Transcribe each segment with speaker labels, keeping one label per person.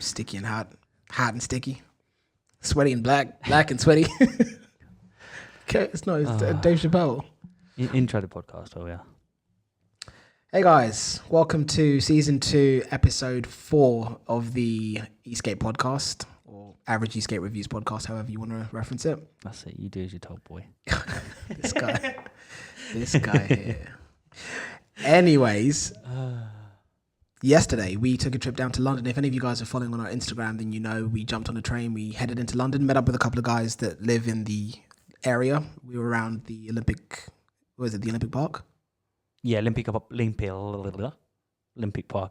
Speaker 1: sticky and hot and sticky, sweaty and black and sweaty. Okay, it's Dave Chappelle.
Speaker 2: Intro the podcast, oh yeah.
Speaker 1: Hey guys, welcome to season 2, episode 4 of the Eskate podcast, or average Eskate reviews podcast, however you want to reference it.
Speaker 2: That's it. You do as you're told, boy.
Speaker 1: This guy here. Anyways, yesterday we took a trip down to London. If any of you guys are following on our Instagram, then you know we jumped on a train. We headed into London, met up with a couple of guys that live in the area. We were around the Olympic Park?
Speaker 2: Yeah, Olympic Park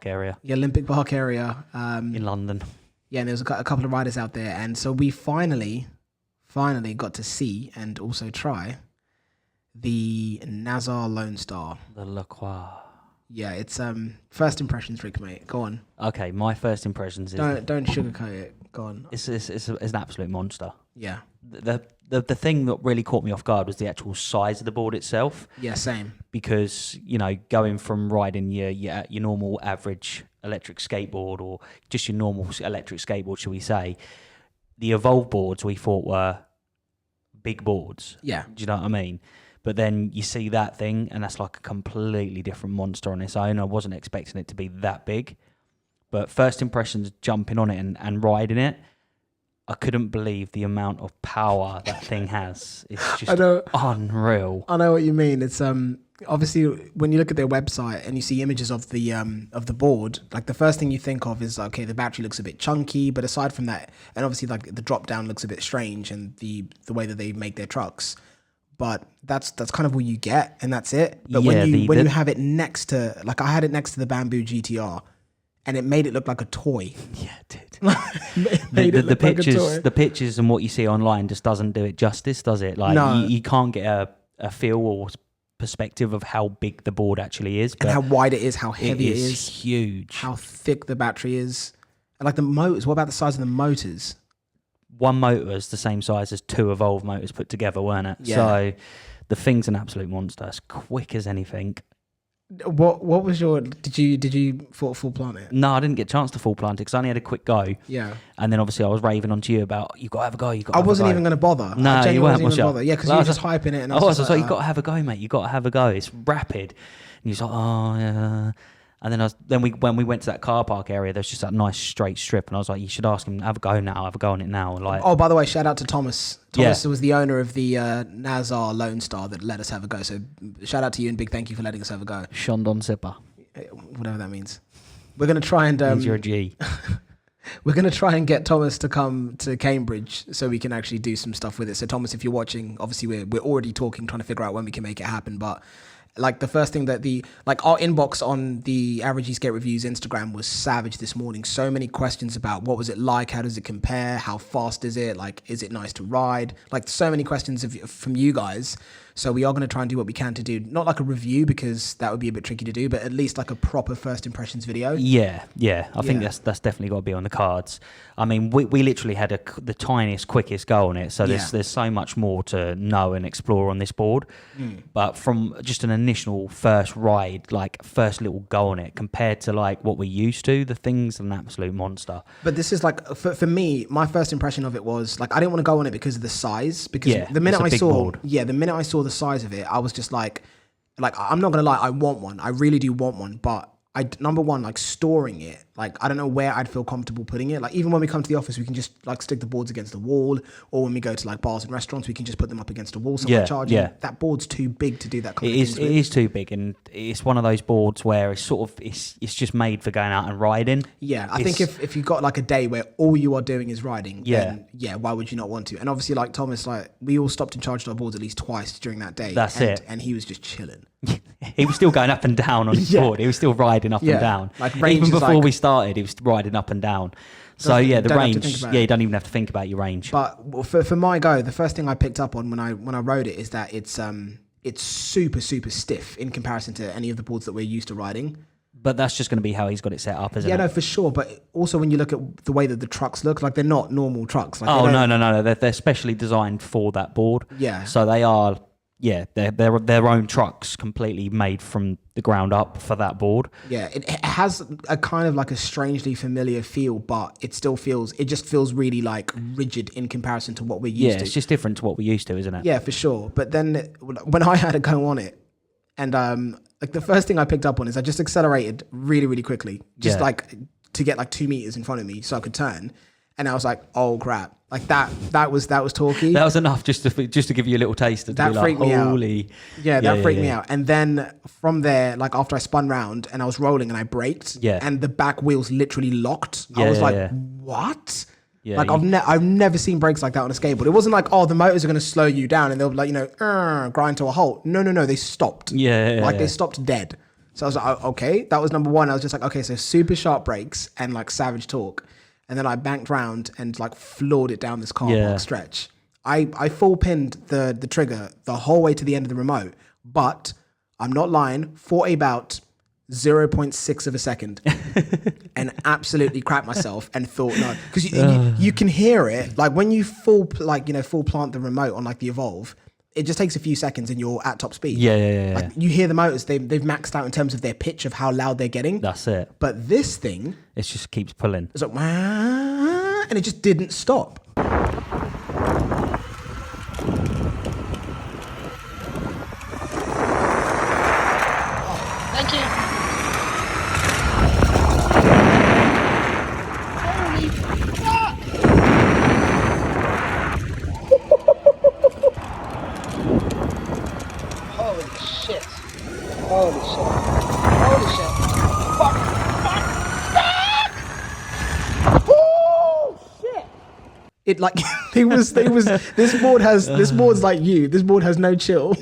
Speaker 2: area.
Speaker 1: Yeah, Olympic Park area.
Speaker 2: In London.
Speaker 1: Yeah, and there was a couple of riders out there. And so we finally got to see and also try the Nazar Lonestar.
Speaker 2: The Lacroix.
Speaker 1: Yeah, it's first impressions, Rick, mate. Go on.
Speaker 2: Okay, my first impressions is...
Speaker 1: Don't sugarcoat it. Go on.
Speaker 2: It's an absolute monster.
Speaker 1: Yeah.
Speaker 2: The thing that really caught me off guard was the actual size of the board itself.
Speaker 1: Yeah, same.
Speaker 2: Because, you know, going from riding your normal average electric skateboard or just your normal electric skateboard, shall we say, the Evolve boards we thought were big boards.
Speaker 1: Yeah.
Speaker 2: Do you know what I mean? But then you see that thing and that's like a completely different monster on its own. I wasn't expecting it to be that big. But first impressions jumping on it and riding it, I couldn't believe the amount of power that thing has. It's just unreal.
Speaker 1: I know what you mean. It's obviously when you look at their website and you see images of the board, like the first thing you think of is okay, the battery looks a bit chunky, but aside from that, and obviously like the drop down looks a bit strange and the way that they make their trucks. But that's kind of what you get, and that's it. But
Speaker 2: yeah,
Speaker 1: when you have it next to, like I had it next to the Bamboo GTR, and it made it look like a toy.
Speaker 2: Yeah, it did. The pictures and what you see online just doesn't do it justice, does it? Like no. you can't get a feel or perspective of how big the board actually is,
Speaker 1: and how wide it is, how heavy it is,
Speaker 2: huge,
Speaker 1: how thick the battery is, and like the motors. What about the size of the motors?
Speaker 2: One motor is the same size as 2 Evolve motors put together, weren't it?
Speaker 1: Yeah.
Speaker 2: So the thing's an absolute monster. It's quick as anything.
Speaker 1: What was your... Did you full plant it?
Speaker 2: No, I didn't get a chance to full plant it because I only had a quick go.
Speaker 1: Yeah.
Speaker 2: And then obviously I was raving on to you about, you've got to have a go,
Speaker 1: I wasn't even going to bother.
Speaker 2: No, you weren't, was you?
Speaker 1: Yeah, because you were just hyping it. And I
Speaker 2: was like, you've got to have a go, mate. You've got to have a go. It's rapid. And he was like, oh, yeah. And then when we went to that car park area, there's just that nice straight strip, and I was like, you should ask him, have a go on it now. Like,
Speaker 1: oh, by the way, shout out to Thomas. Thomas was the owner of the Nazar Lonestar that let us have a go. So shout out to you and big thank you for letting us have a go.
Speaker 2: Shondon Sipper.
Speaker 1: Whatever that means. We're gonna try and
Speaker 2: means you're a G.
Speaker 1: We're gonna try and get Thomas to come to Cambridge so we can actually do some stuff with it. So Thomas, if you're watching, obviously we're already talking, trying to figure out when we can make it happen, but. Like the first thing that our inbox on the Average Eskate Reviews Instagram was savage this morning. So many questions about what was it like? How does it compare? How fast is it? Like, is it nice to ride? Like so many questions from you guys. So we are going to try and do what we can to do, not like a review because that would be a bit tricky to do, but at least like a proper first impressions video.
Speaker 2: Yeah. I think that's definitely got to be on the cards. I mean, we literally had the tiniest, quickest go on it. So there's so much more to know and explore on this board. But from just an initial first ride, like first little go on it, compared to like what we're used to, the thing's an absolute monster.
Speaker 1: But this is like, for me, my first impression of it was like, I didn't want to go on it because of the size. Because the minute I saw the size of it, I was just like I'm not gonna lie, I want one. I really do want one, but number one, like storing it, like I don't know where I'd feel comfortable putting it. Like even when we come to the office, we can just like stick the boards against the wall, or when we go to like bars and restaurants, we can just put them up against a wall. So that board's too big to do that kind of thing.
Speaker 2: It is too big, and it's one of those boards where it's sort of it's just made for going out and riding.
Speaker 1: Yeah, I think if you've got like a day where all you are doing is riding, then why would you not want to? And obviously, like Thomas, like we all stopped and charged our boards at least twice during that day.
Speaker 2: That's it.
Speaker 1: And he was just chilling.
Speaker 2: He was still going up and down on his board. He was still riding up and down.
Speaker 1: Like
Speaker 2: even before we started, he was riding up and down. So the range, you don't even have to think about your range.
Speaker 1: But for my go, the first thing I picked up on when I rode it is that it's super, super stiff in comparison to any of the boards that we're used to riding.
Speaker 2: But that's just going to be how he's got it set up, isn't it?
Speaker 1: Yeah, no, for sure. But also when you look at the way that the trucks look, like they're not normal trucks. Like
Speaker 2: no. They're specially designed for that board.
Speaker 1: Yeah.
Speaker 2: So they are yeah, they're their own trucks completely made from the ground up for that board.
Speaker 1: Yeah, it has a kind of like a strangely familiar feel, but it just feels really like rigid in comparison to what we're used to.
Speaker 2: It's just different to what we're used to, isn't it?
Speaker 1: Yeah, for sure. But then when I had to go on it, and like the first thing I picked up on is I just accelerated really, really quickly, just like to get like 2 meters in front of me so I could turn. And I was like, oh crap. Like that was talky.
Speaker 2: That was enough just to give you a little taste.
Speaker 1: That freaked me out. Yeah, that freaked me
Speaker 2: yeah.
Speaker 1: out. And then from there, like after I spun round and I was rolling and I braked, and the back wheels literally locked. I was like, what? Yeah, like I've never seen brakes like that on a skateboard. It wasn't like, oh, the motors are going to slow you down and they'll be like, grind to a halt. No, they stopped. They stopped dead. So I was like, oh, okay, that was number one. I was just like, okay, so super sharp brakes and like savage torque. And then I banked round and like floored it down this car park stretch. I full pinned the trigger the whole way to the end of the remote, but I'm not lying, for about 0.6 of a second and absolutely crapped myself and thought no, because you can hear it like when you full plant the remote on like the Evolve. It just takes a few seconds and you're at top speed. Like you hear the motors, they've maxed out in terms of their pitch of how loud they're getting.
Speaker 2: That's it.
Speaker 1: But this thing,
Speaker 2: it just keeps pulling.
Speaker 1: It's like, and it just didn't stop.
Speaker 3: Thank you. Holy fuck! Holy shit. Holy shit. Holy shit. Fuck. Oh shit.
Speaker 1: It like this board's like you. This board has no chill.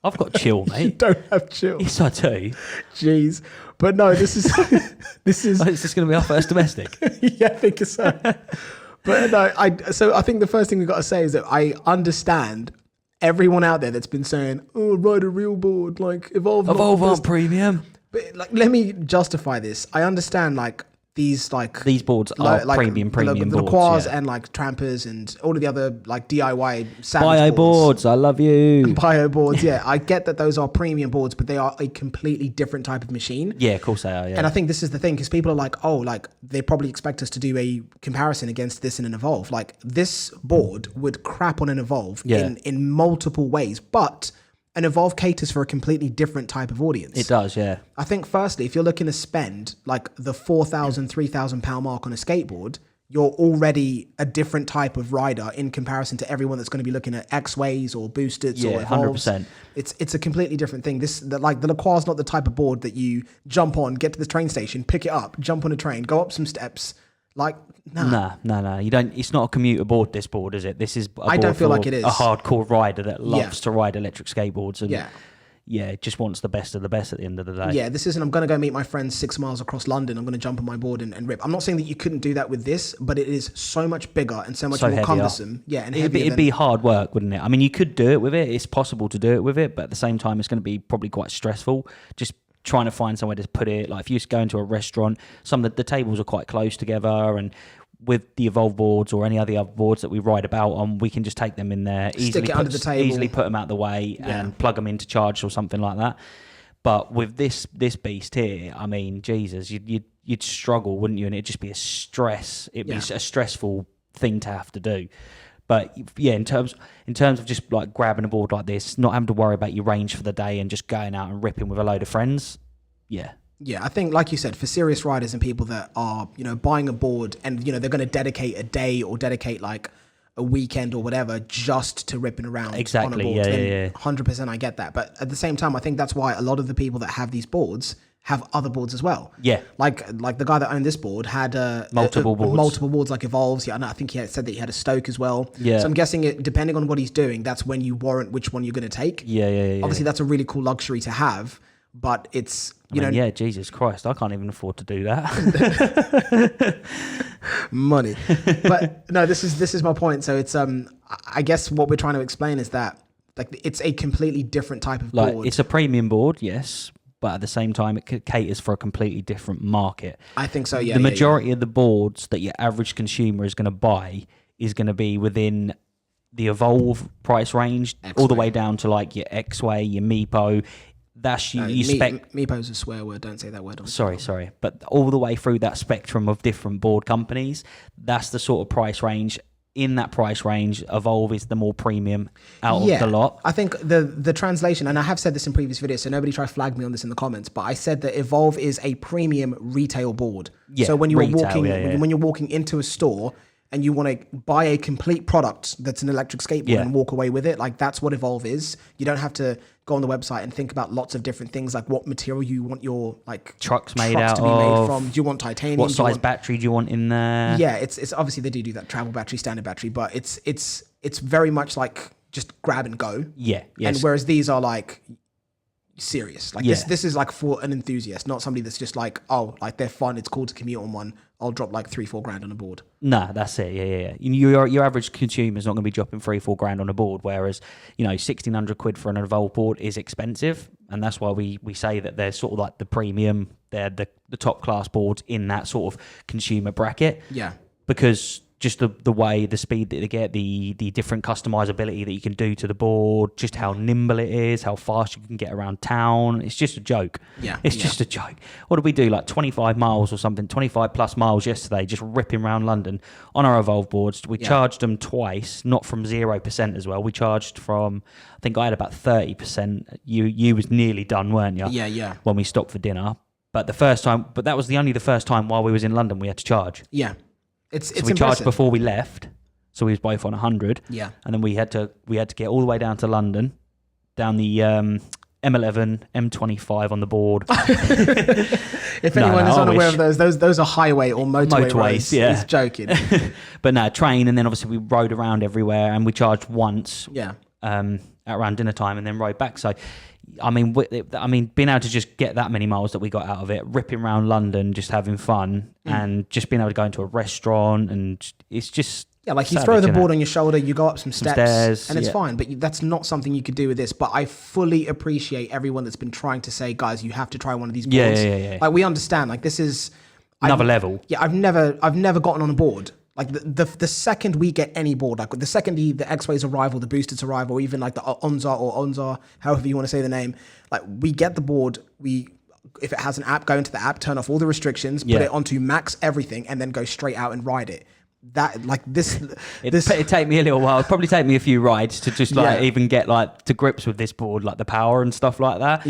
Speaker 2: I've got chill, mate.
Speaker 1: You don't have chill.
Speaker 2: Yes, I do.
Speaker 1: Jeez. But no, this is
Speaker 2: Is this going to be our first domestic?
Speaker 1: yeah, I think so. But no, I think the first thing we've got to say is that I understand everyone out there that's been saying, oh, ride a real board, like Evolve
Speaker 2: on premium.
Speaker 1: But like, let me justify this. I understand like these
Speaker 2: boards are
Speaker 1: like
Speaker 2: premium
Speaker 1: the
Speaker 2: boards,
Speaker 1: Lacroix and like Trampers and all of the other like DIY savage
Speaker 2: bio boards. I love you.
Speaker 1: Bio boards, yeah. I get that those are premium boards, but they are a completely different type of machine.
Speaker 2: Yeah, of course they are. Yeah.
Speaker 1: And I think this is the thing because people are like, oh, like they probably expect us to do a comparison against this in an Evolve. Like this board would crap on an Evolve in multiple ways, but an Evolve caters for a completely different type of audience.
Speaker 2: It does, yeah.
Speaker 1: I think firstly, if you're looking to spend like the £4,000, £3,000 mark on a skateboard, you're already a different type of rider in comparison to everyone that's going to be looking at X-Ways or Boosteds or Evolves.
Speaker 2: 100%.
Speaker 1: It's a completely different thing. Like the Lacroix is not the type of board that you jump on, get to the train station, pick it up, jump on a train, go up some steps. Like, nah.
Speaker 2: No. You don't. It's not a commuter board. This board, is it? This is.
Speaker 1: I don't feel like it is
Speaker 2: a hardcore rider that loves to ride electric skateboards and just wants the best of the best at the end of the day.
Speaker 1: Yeah, this isn't. I'm going to go meet my friends 6 miles across London. I'm going to jump on my board and rip. I'm not saying that you couldn't do that with this, but it is so much bigger and so much more cumbersome. Yeah, and
Speaker 2: it'd be hard work, wouldn't it? I mean, you could do it with it. It's possible to do it with it, but at the same time, it's going to be probably quite stressful. Just trying to find somewhere to put it. Like if you go into a restaurant, some of the tables are quite close together, and with the Evolve boards or any other boards that we ride about on, we can just take them in there,
Speaker 1: under the table,
Speaker 2: easily put them out of the way and plug them into charge or something like that. But with this beast here, I mean, Jesus, you'd struggle, wouldn't you? And it'd just be a stress. It'd be a stressful thing to have to do. But yeah, in terms of just like grabbing a board like this, not having to worry about your range for the day and just going out and ripping with a load of friends,
Speaker 1: Yeah, I think, like you said, for serious riders and people that are, buying a board and, they're going to dedicate a day or dedicate like a weekend or whatever just to ripping around on a board.
Speaker 2: Yeah.
Speaker 1: 100% I get that. But at the same time, I think that's why a lot of the people that have these boards have other boards as well.
Speaker 2: Yeah.
Speaker 1: Like the guy that owned this board had
Speaker 2: multiple boards
Speaker 1: like Evolves. Yeah, I think he said that he had a Stoke as well.
Speaker 2: Yeah.
Speaker 1: So I'm guessing depending on what he's doing, that's when you warrant which one you're going to take.
Speaker 2: Yeah.
Speaker 1: Obviously, that's a really cool luxury to have, but it's,
Speaker 2: yeah, Jesus Christ, I can't even afford to do that.
Speaker 1: Money. But no, this is my point. So it's I guess what we're trying to explain is that like it's a completely different type of board.
Speaker 2: It's a premium board, yes, but at the same time it caters for a completely different market.
Speaker 1: I think so, yeah.
Speaker 2: The majority of the boards that your average consumer is going to buy is going to be within the Evolve price range, all the way down to like your X-Way, your Meepo. That's you spec.
Speaker 1: Meepo's a swear word. Don't say that word.
Speaker 2: Sorry. But all the way through that spectrum of different board companies, that's the sort of price range. In that price range, Evolve is the more premium out of the lot.
Speaker 1: I think the translation, and I have said this in previous videos, so nobody try to flag me on this in the comments, but I said that Evolve is a premium retail board.
Speaker 2: Yeah,
Speaker 1: so when you're
Speaker 2: retail,
Speaker 1: when you're walking into a store and you want to buy a complete product that's an electric skateboard and walk away with it, like that's what Evolve is. You don't have to go on the website and think about lots of different things, like what material you want your like
Speaker 2: trucks made out
Speaker 1: to be
Speaker 2: of,
Speaker 1: made from. Do you want titanium?
Speaker 2: What size battery do you want in there?
Speaker 1: Yeah, it's obviously they do that travel battery, standard battery, but it's very much like just grab and go.
Speaker 2: Yeah, yes.
Speaker 1: And whereas these are like serious, like this is like for an enthusiast, not somebody that's just like, oh, like they're fun, it's cool to commute on one, I'll drop like 3-4 grand on a board.
Speaker 2: Nah, that's it. Yeah. Your average consumer is not going to be dropping 3-4 grand on a board, whereas 1,600 quid for an Evolve board is expensive, and that's why we say that they're sort of like the premium, they're the top class boards in that sort of consumer bracket.
Speaker 1: Yeah,
Speaker 2: because just the way, the speed that they get, the different customizability that you can do to the board, just how nimble it is, how fast you can get around town. It's just a joke.
Speaker 1: Yeah.
Speaker 2: It's just a joke. What did we do? Like 25 miles or something, 25 plus miles yesterday, just ripping around London on our Evolve boards. We charged them twice, not from 0% as well. We charged from, I think I had about 30%. You was nearly done, weren't you?
Speaker 1: Yeah.
Speaker 2: When we stopped for dinner. But that was only the first time while we was in London we had to charge.
Speaker 1: Yeah.
Speaker 2: So we charged before we left, so we was both on 100.
Speaker 1: Yeah,
Speaker 2: and then we had to get all the way down to London, down the M11, M25 on the board.
Speaker 1: If anyone is unaware of those are highway or motorways. Roads.
Speaker 2: Yeah,
Speaker 1: he's joking.
Speaker 2: But no, train, and then obviously we rode around everywhere, and we charged once.
Speaker 1: Yeah.
Speaker 2: At around dinner time, and then rode back. So, I mean, being able to just get that many miles that we got out of it, ripping around London, just having fun, and just being able to go into a restaurant, and it's just
Speaker 1: like you throw the board on your shoulder, you go up some stairs and it's fine. But that's not something you could do with this. But I fully appreciate everyone that's been trying to say, guys, you have to try one of these boards.
Speaker 2: Yeah.
Speaker 1: Like we understand, like this is
Speaker 2: another level.
Speaker 1: Yeah, I've never gotten on a board. Like the second we get any board, like the second the X-Way's arrival, the Boosted's arrival, or even like the Onzar, however you want to say the name, like we get the board, if it has an app, go into the app, turn off all the restrictions, put it onto max everything, and then go straight out and ride it. That like this.
Speaker 2: It'd take me a little while. It'd probably take me a few rides to just even get like to grips with this board, like the power and stuff like that.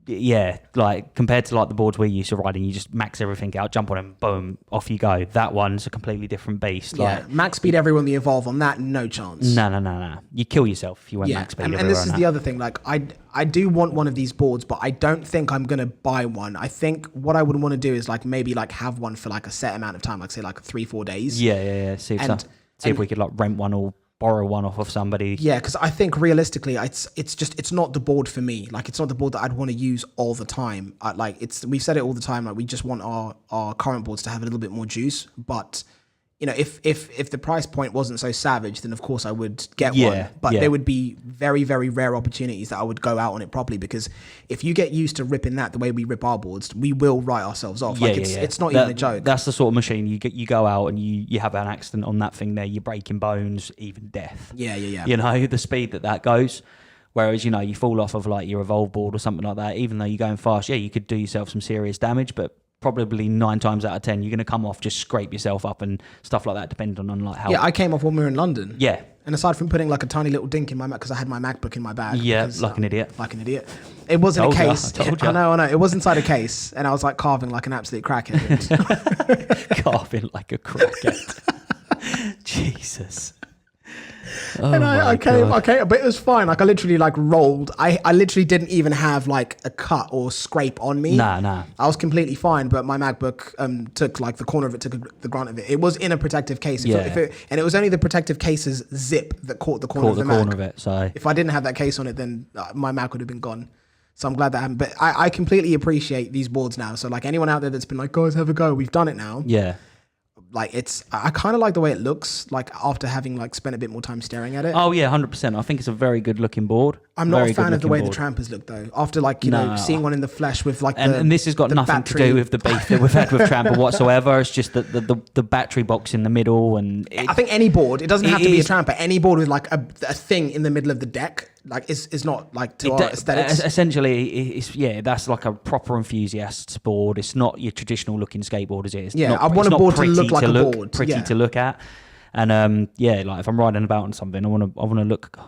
Speaker 2: Yeah, like compared to like the boards we're used to riding, you just max everything out, jump on and boom, off you go. That one's a completely different beast.
Speaker 1: Like max speed everyone the Evolve on that, no chance.
Speaker 2: No. You kill yourself if you went max speed.
Speaker 1: And this is the other thing. Like I do want one of these boards, but I don't think I'm gonna buy one. I think what I would want to do is like maybe like have one for like a set amount of time, like say like 3-4 days.
Speaker 2: Yeah. See if we could like rent one or borrow one off of somebody.
Speaker 1: Yeah, because I think realistically, it's not the board for me. Like it's not the board that I'd want to use all the time. We've said it all the time. Like we just want our current boards to have a little bit more juice. But if the price point wasn't so savage, then of course I would get one. But there would be very, very rare opportunities that I would go out on it properly, because if you get used to ripping that the way we rip our boards, we will write ourselves off. It's not even a joke.
Speaker 2: That's the sort of machine you go out and you have an accident on that thing there, you're breaking bones, even death.
Speaker 1: Yeah.
Speaker 2: The speed that goes. Whereas, you fall off of like your Evolve board or something like that, even though you're going fast, you could do yourself some serious damage, but probably 9 times out of 10 you're going to come off, just scrape yourself up and stuff like that, depending on like how.
Speaker 1: I came off when we were in London.
Speaker 2: Yeah.
Speaker 1: And aside from putting like a tiny little dink in my Mac, because I had my MacBook in my bag.
Speaker 2: Yeah, like an idiot.
Speaker 1: It wasn't a case.
Speaker 2: Told you.
Speaker 1: I know. It was inside a case, and I was like carving like an absolute crackhead.
Speaker 2: Carving like a crackhead. Jesus.
Speaker 1: Oh, and I came, but it was fine. Like I literally like rolled. I literally didn't even have like a cut or scrape on me.
Speaker 2: Nah.
Speaker 1: I was completely fine, but my MacBook took like the corner of it, took the grunt of it. It was in a protective case. And it was only the protective case's zip that caught the corner of the Mac.
Speaker 2: Of it. So
Speaker 1: if I didn't have that case on it, then my Mac would have been gone. So I'm glad that happened. But I completely appreciate these boards now. So like anyone out there that's been like, guys, have a go. We've done it now.
Speaker 2: Yeah.
Speaker 1: Like I kind of like the way it looks, like after having like spent a bit more time staring at it.
Speaker 2: Oh yeah, 100%. I think it's a very good looking board.
Speaker 1: I'm not
Speaker 2: Very
Speaker 1: a fan of the
Speaker 2: good-looking
Speaker 1: way
Speaker 2: board.
Speaker 1: the Trampers look, though. After, like, you know, seeing one in the flesh with, like,
Speaker 2: and this has got nothing to do with the beef that we've had with Tramper whatsoever. It's just that the battery box in the middle, and
Speaker 1: I think any board, it doesn't have to be a Tramper. Any board with, like, a thing in the middle of the deck, like, is not, like, to our aesthetics.
Speaker 2: Essentially, that's like a proper enthusiast's board. It's not your traditional looking skateboard, is it? It's
Speaker 1: Yeah,
Speaker 2: not,
Speaker 1: I want
Speaker 2: it's
Speaker 1: a
Speaker 2: not
Speaker 1: board to
Speaker 2: pretty
Speaker 1: look like a
Speaker 2: look,
Speaker 1: board.
Speaker 2: pretty
Speaker 1: Yeah.
Speaker 2: to look at. And like if I'm riding about on something, I want to look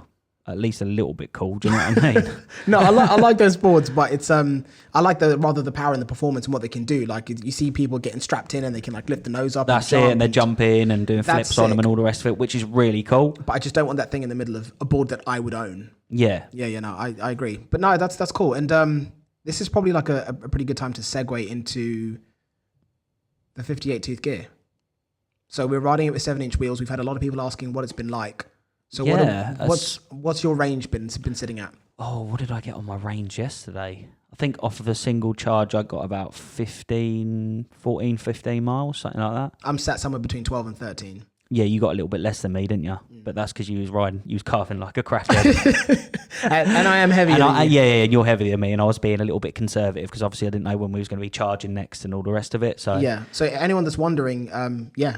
Speaker 2: at least a little bit cool. Do you know what I mean?
Speaker 1: No, I like those boards, but it's I like the power and the performance and what they can do. Like, you see people getting strapped in and they can, like, lift the nose up.
Speaker 2: That's
Speaker 1: and
Speaker 2: it,
Speaker 1: jump
Speaker 2: and they're jumping and doing
Speaker 1: That's
Speaker 2: flips on them
Speaker 1: sick.
Speaker 2: and all the rest of it, which is really cool.
Speaker 1: But I just don't want that thing in the middle of a board that I would own.
Speaker 2: Yeah.
Speaker 1: No, I agree. But no, that's cool. And this is probably like a pretty good time to segue into the 58 tooth gear. So we're riding it with 7-inch wheels. We've had a lot of people asking what it's been like. So what's your range been sitting at?
Speaker 2: Oh, what did I get on my range yesterday? I think off of a single charge, I got about 15 miles, something like that.
Speaker 1: I'm sat somewhere between 12 and 13.
Speaker 2: Yeah, you got a little bit less than me, didn't you? But that's because you was carving like a crackhead.
Speaker 1: and I am heavier than you.
Speaker 2: Yeah, and you're heavier than me, and I was being a little bit conservative because obviously I didn't know when we was going to be charging next and all the rest of it. So
Speaker 1: yeah. So anyone that's wondering,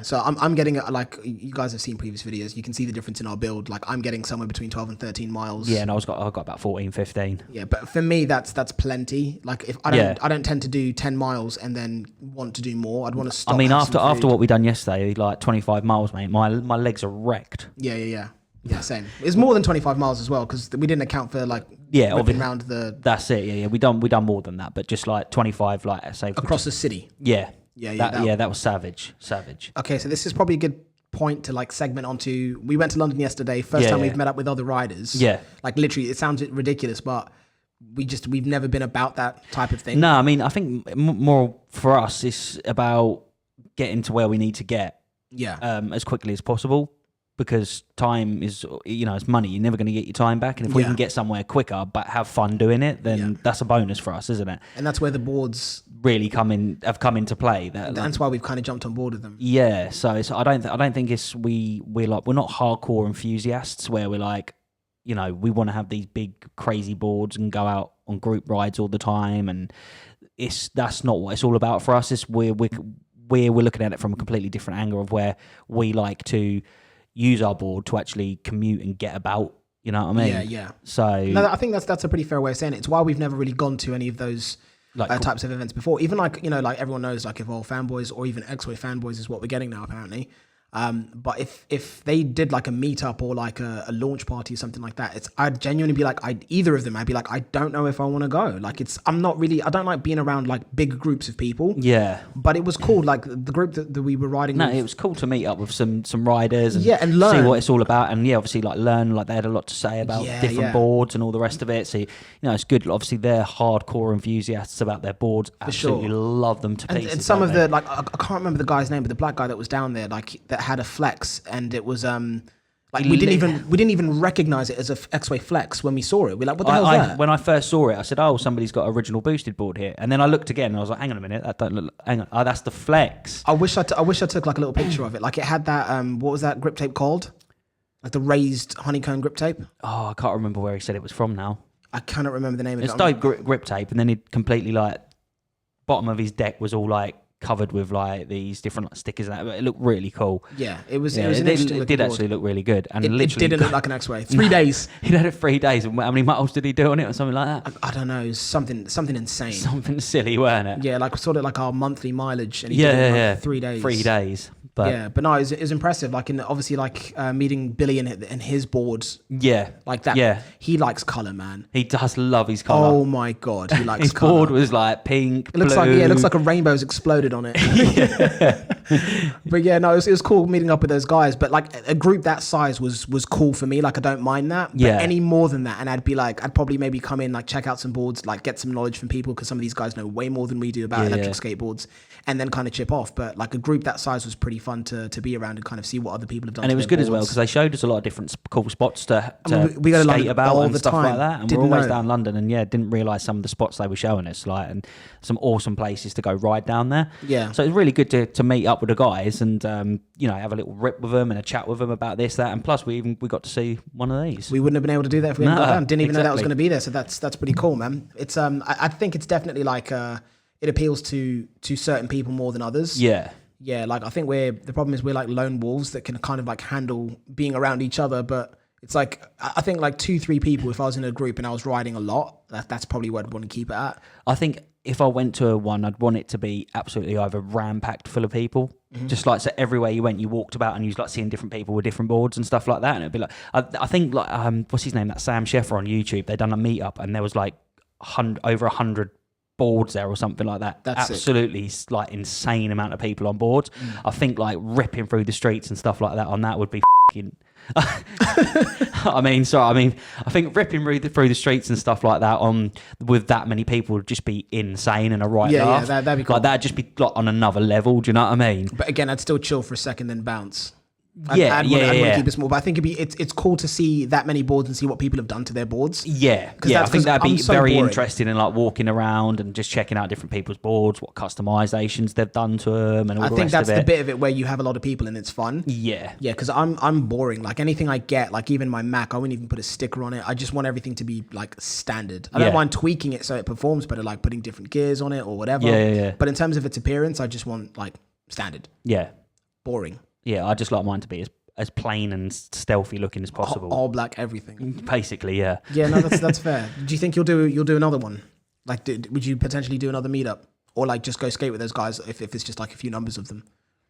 Speaker 1: so I'm getting, like, you guys have seen previous videos, you can see the difference in our build. Like, I'm getting somewhere between 12 and 13 miles.
Speaker 2: Yeah, and I got about 14, 15.
Speaker 1: Yeah, but for me, that's plenty. Like, if I don't tend to do 10 miles and then want to do more. I'd want to stop.
Speaker 2: I mean, after what we done yesterday, like 25 miles, mate, my legs are wrecked.
Speaker 1: Yeah, same. It's more than 25 miles as well, because we didn't account for, like, around the.
Speaker 2: That's it. Yeah. We done more than that, but just like 25, like say
Speaker 1: across the city.
Speaker 2: Yeah.
Speaker 1: Yeah.
Speaker 2: That was savage.
Speaker 1: Okay, so this is probably a good point to, like, segment onto. We went to London yesterday. First time we've met up with other riders.
Speaker 2: Yeah.
Speaker 1: Like, literally, it sounds ridiculous, but we've never been about that type of thing.
Speaker 2: No, I mean, I think more for us, it's about getting to where we need to get.
Speaker 1: Yeah.
Speaker 2: As quickly as possible, because time is, it's money. You're never going to get your time back, and if we can get somewhere quicker but have fun doing it, then that's a bonus for us, isn't it? And
Speaker 1: that's where the boards
Speaker 2: really have come into play.
Speaker 1: That's why we've kind of jumped on board with them.
Speaker 2: Yeah. So I don't think it's we're not hardcore enthusiasts where we're like, we want to have these big crazy boards and go out on group rides all the time, and that's not what it's all about for us. It's we're looking at it from a completely different angle of where we like to use our board to actually commute and get about. You know what I mean?
Speaker 1: Yeah.
Speaker 2: So
Speaker 1: no, I think that's a pretty fair way of saying it. It's why we've never really gone to any of those types of events before. Even like everyone knows, like, Evolve fanboys or even Eksate fanboys is what we're getting now apparently. But if they did like a meetup or like a launch party or something like that, I'd genuinely be like, I'd be like, I don't know if I want to go. Like, I don't like being around like big groups of people.
Speaker 2: Yeah.
Speaker 1: But it was cool. Like the group that we were riding with.
Speaker 2: It was cool to meet up with some riders and,
Speaker 1: and learn.
Speaker 2: See what it's all about. And obviously like learn, like they had a lot to say about different boards and all the rest of it. So, it's good. Obviously they're hardcore enthusiasts about their boards. Absolutely love them to pieces.
Speaker 1: And some of the, like, I can't remember the guy's name, but the black guy that was down there, like, that had a flex, and it was like we didn't even recognize it as a Eksate flex when we saw it. We're like, what the hell is that?
Speaker 2: When I first saw it, I said, "Oh, somebody's got original boosted board here." And then I looked again, and I was like, "Hang on a minute, that don't look. Hang on, oh, that's the flex."
Speaker 1: I wish I took like a little picture of it. Like, it had that what was that grip tape called? Like the raised honeycomb grip tape.
Speaker 2: Oh, I can't remember where he said it was from now.
Speaker 1: I cannot remember the name of it.
Speaker 2: It's dope grip tape, and then he completely like bottom of his deck was all like covered with like these different stickers and that. It looked really cool.
Speaker 1: Yeah, it was. It was an interesting.
Speaker 2: It did actually look really good, and
Speaker 1: it didn't look like an X-Way. 3 days.
Speaker 2: He had it 3 days. And how many miles did he do on it, or something like that?
Speaker 1: I don't know. It was something insane.
Speaker 2: Something silly, weren't it?
Speaker 1: Yeah, like sort of like our monthly mileage. And he did it in like 3 days.
Speaker 2: 3 days.
Speaker 1: But no, it was impressive. Like, obviously, like meeting Billy and his boards.
Speaker 2: Yeah,
Speaker 1: like that.
Speaker 2: Yeah,
Speaker 1: he likes color, man.
Speaker 2: He does love his color.
Speaker 1: Oh my god, he likes
Speaker 2: his
Speaker 1: color.
Speaker 2: board was like pink.
Speaker 1: It looks
Speaker 2: blue.
Speaker 1: it looks like a rainbow's exploded on it. But yeah, no, it was cool meeting up with those guys. But like a group that size was cool for me. Like, I don't mind that. But any more than that, and I'd probably maybe come in, like, check out some boards, like get some knowledge from people, because some of these guys know way more than we do about electric skateboards, and then kind of chip off. But like a group that size was pretty fun to be around and kind of see what other people have done.
Speaker 2: And it was good as well, because they showed us a lot of different cool spots to
Speaker 1: we go to
Speaker 2: skate about
Speaker 1: all
Speaker 2: and
Speaker 1: the
Speaker 2: stuff
Speaker 1: time.
Speaker 2: like that. And we're always down London, and didn't realise some of the spots they were showing us, like, and some awesome places to go ride down there.
Speaker 1: Yeah.
Speaker 2: So it was really good to meet up up with the guys and have a little rip with them and a chat with them about this, that, and plus we got to see one of these.
Speaker 1: We wouldn't have been able to do that if we hadn't got down. Didn't even know that was going to be there. So that's pretty cool, man. It's I think it's definitely like it appeals to certain people more than others.
Speaker 2: Yeah.
Speaker 1: Yeah, like I think the problem is we're like lone wolves that can kind of like handle being around each other, but it's like, I think like 2-3 people, if I was in a group and I was riding a lot, that's probably where I'd want to keep it at.
Speaker 2: I think if I went to one, I'd want it to be absolutely either ram-packed full of people. Mm-hmm. Just like, so everywhere you went, you walked about and you was like seeing different people with different boards and stuff like that. And it'd be like, I think like, what's his name? That Sam Sheffer on YouTube. They done a meetup and there was like over 100 boards there or something like that. That's absolutely sick. Like insane amount of people on boards. I think like ripping through the streets and stuff like that on that would be fucking I think ripping through the streets and stuff like that with that many people would just be insane and a right laugh. Yeah, that'd be cool. Like that'd just be like on another level. Do you know what I mean?
Speaker 1: But again, I'd still chill for a second, then bounce. I'd
Speaker 2: want
Speaker 1: to keep it small, but I think it's cool to see that many boards and see what people have done to their boards.
Speaker 2: Yeah, I think that'd be very interesting in like walking around and just checking out different people's boards, what customizations they've done to them, and all the rest of it. I think
Speaker 1: that's the bit of it where you have a lot of people and it's fun.
Speaker 2: Yeah,
Speaker 1: because I'm boring. Like anything I get, like even my Mac, I wouldn't even put a sticker on it. I just want everything to be like standard. I don't mind tweaking it so it performs better, like putting different gears on it or whatever.
Speaker 2: Yeah.
Speaker 1: But in terms of its appearance, I just want like standard.
Speaker 2: Yeah,
Speaker 1: boring.
Speaker 2: Yeah, I just like mine to be as plain and stealthy looking as possible.
Speaker 1: All black, everything.
Speaker 2: Basically, yeah.
Speaker 1: Yeah, no, that's fair. Do you think you'll do another one? Like, would you potentially do another meetup, or like just go skate with those guys if it's just like a few numbers of them?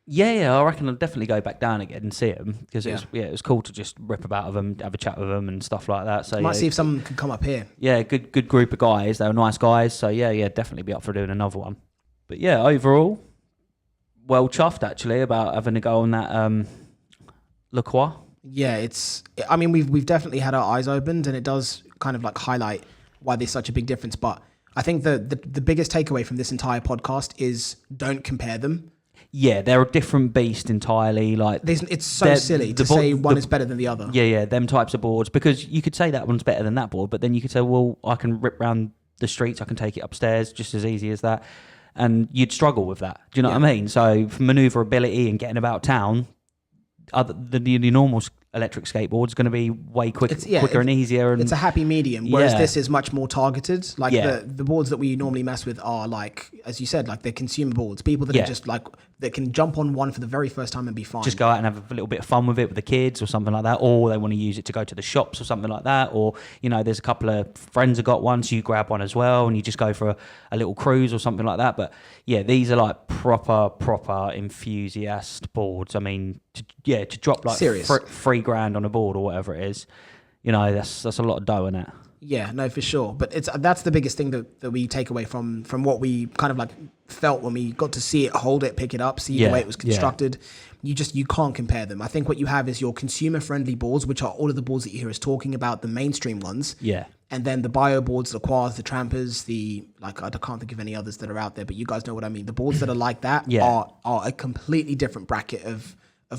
Speaker 2: Yeah, I reckon I'll definitely go back down again and see them because it was cool to just rip about with them, have a chat with them and stuff like that. So
Speaker 1: might see if someone can come up here.
Speaker 2: Yeah, good group of guys. They were nice guys. So yeah, definitely be up for doing another one. But yeah, overall, well chuffed actually about having a go on that Lacroix.
Speaker 1: Yeah, I mean, we've definitely had our eyes opened, and it does kind of like highlight why there's such a big difference. But I think the biggest takeaway from this entire podcast is don't compare them.
Speaker 2: Yeah, they're a different beast entirely. Like
Speaker 1: it's so silly to say one is better than the other.
Speaker 2: Yeah, them types of boards, because you could say that one's better than that board, but then you could say, well, I can rip around the streets, I can take it upstairs just as easy as that, and you'd struggle with that. Do you know what I mean? So for maneuverability and getting about town, the normal electric skateboard is going to be way quicker and easier. And
Speaker 1: it's a happy medium, whereas this is much more targeted. Like the boards that we normally mess with are like, as you said, like they're consumer boards. People that are just like, that can jump on one for the very first time and be fine.
Speaker 2: Just go out and have a little bit of fun with it with the kids or something like that, or they want to use it to go to the shops or something like that, or there's a couple of friends have got one, so you grab one as well and you just go for a little cruise or something like that. But yeah, these are like proper enthusiast boards. I mean, to drop like $3,000 on a board or whatever it is, that's a lot of dough in it.
Speaker 1: Yeah, no, for sure. But that's the biggest thing that we take away from what we kind of like felt when we got to see it, hold it, pick it up, see the way it was constructed. You can't compare them. I think what you have is your consumer friendly boards, which are all of the boards that you hear us talking about, the mainstream ones.
Speaker 2: Yeah. And
Speaker 1: then the bio boards, the Lacroix, the Trampers, I can't think of any others that are out there, but you guys know what I mean. The boards that are like that are a completely different bracket of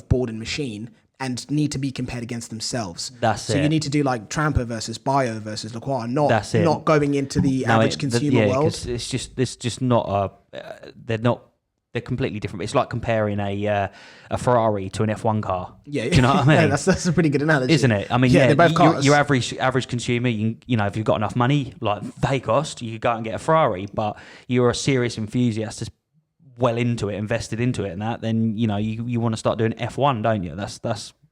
Speaker 1: board and machine, and need to be compared against themselves. So you need to do like Tramper versus Bio versus Lacroix, not going into the average consumer world.
Speaker 2: It's just not they're completely different. It's like comparing a Ferrari to an F1 car. Yeah, do you know what I mean?
Speaker 1: That's a pretty good analogy,
Speaker 2: isn't it? I mean,
Speaker 1: they're both cars.
Speaker 2: Your average consumer, if you've got enough money like they cost, you go and get a Ferrari. But you're a serious enthusiast that's well into it, invested into it, and that, then you want to start doing F1, don't you?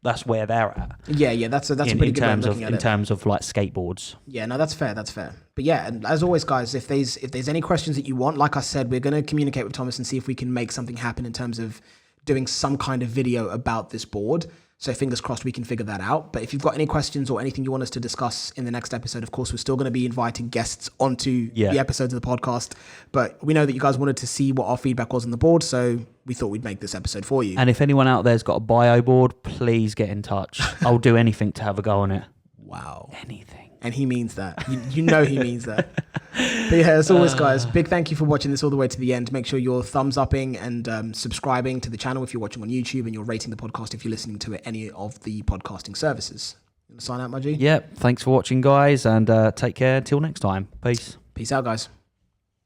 Speaker 2: That's where they're at.
Speaker 1: Yeah, that's a pretty good way of looking at it.
Speaker 2: In terms of like skateboards.
Speaker 1: Yeah, no, that's fair. But yeah, and as always, guys, if there's any questions that you want, like I said, we're going to communicate with Thomas and see if we can make something happen in terms of doing some kind of video about this board. So fingers crossed we can figure that out. But if you've got any questions or anything you want us to discuss in the next episode, of course, we're still going to be inviting guests onto the episodes of the podcast. But we know that you guys wanted to see what our feedback was on the board, so we thought we'd make this episode for you.
Speaker 2: And if anyone out there's got a bio board, please get in touch. I'll do anything to have a go on it.
Speaker 1: Wow.
Speaker 2: Anything.
Speaker 1: And he means that. You know he means that. But yeah, as always, guys, big thank you for watching this all the way to the end. Make sure you're thumbs upping and subscribing to the channel if you're watching on YouTube, and you're rating the podcast if you're listening to it any of the podcasting services. You want to sign out, Mudgy?
Speaker 2: Yep. Thanks for watching, guys, and take care until next time. Peace.
Speaker 1: Peace out, guys.